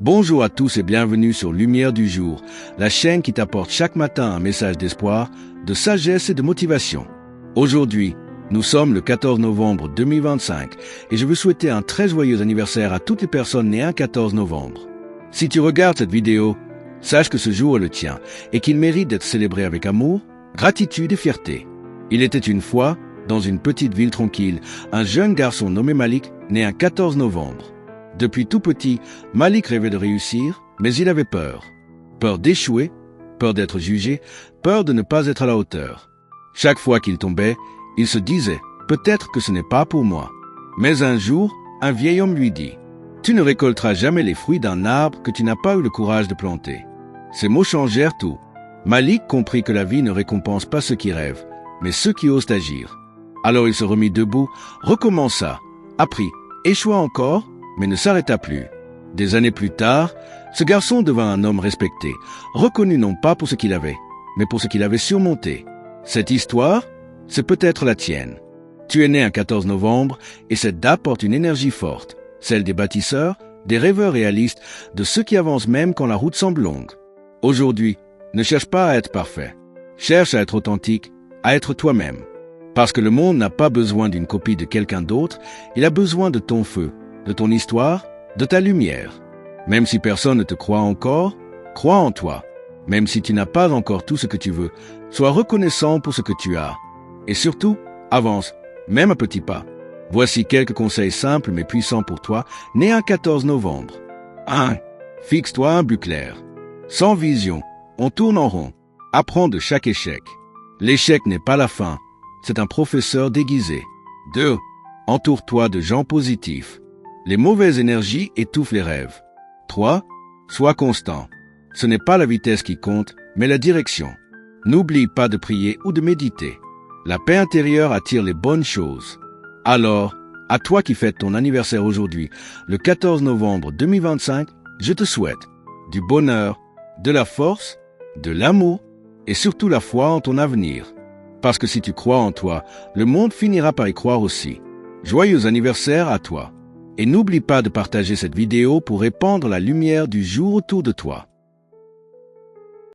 Bonjour à tous et bienvenue sur Lumière du Jour, la chaîne qui t'apporte chaque matin un message d'espoir, de sagesse et de motivation. Aujourd'hui, nous sommes le 14 novembre 2025 et je veux souhaiter un très joyeux anniversaire à toutes les personnes nées un 14 novembre. Si tu regardes cette vidéo, sache que ce jour est le tien et qu'il mérite d'être célébré avec amour, gratitude et fierté. Il était une fois, dans une petite ville tranquille, un jeune garçon nommé Malik, né un 14 novembre. Depuis tout petit, Malik rêvait de réussir, mais il avait peur. Peur d'échouer, peur d'être jugé, peur de ne pas être à la hauteur. Chaque fois qu'il tombait, il se disait « Peut-être que ce n'est pas pour moi ». Mais un jour, un vieil homme lui dit « Tu ne récolteras jamais les fruits d'un arbre que tu n'as pas eu le courage de planter ». Ces mots changèrent tout. Malik comprit que la vie ne récompense pas ceux qui rêvent, mais ceux qui osent agir. Alors il se remit debout, recommença, apprit, échoua encore, mais ne s'arrêta plus. Des années plus tard, ce garçon devint un homme respecté, reconnu non pas pour ce qu'il avait, mais pour ce qu'il avait surmonté. Cette histoire, c'est peut-être la tienne. Tu es né un 14 novembre et cette date porte une énergie forte, celle des bâtisseurs, des rêveurs réalistes, de ceux qui avancent même quand la route semble longue. Aujourd'hui, ne cherche pas à être parfait. Cherche à être authentique, à être toi-même. Parce que le monde n'a pas besoin d'une copie de quelqu'un d'autre, il a besoin de ton feu, de ton histoire, de ta lumière. Même si personne ne te croit encore, crois en toi. Même si tu n'as pas encore tout ce que tu veux, sois reconnaissant pour ce que tu as. Et surtout, avance, même à petits pas. Voici quelques conseils simples mais puissants pour toi, né un 14 novembre. 1. Fixe-toi un but clair. Sans vision, on tourne en rond. Apprends de chaque échec. L'échec n'est pas la fin, c'est un professeur déguisé. 2. Entoure-toi de gens positifs. Les mauvaises énergies étouffent les rêves. 3. Sois constant. Ce n'est pas la vitesse qui compte, mais la direction. N'oublie pas de prier ou de méditer. La paix intérieure attire les bonnes choses. Alors, à toi qui fêtes ton anniversaire aujourd'hui, le 14 novembre 2025, je te souhaite du bonheur, de la force, de l'amour et surtout la foi en ton avenir. Parce que si tu crois en toi, le monde finira par y croire aussi. Joyeux anniversaire à toi. Et n'oublie pas de partager cette vidéo pour répandre la lumière du jour autour de toi.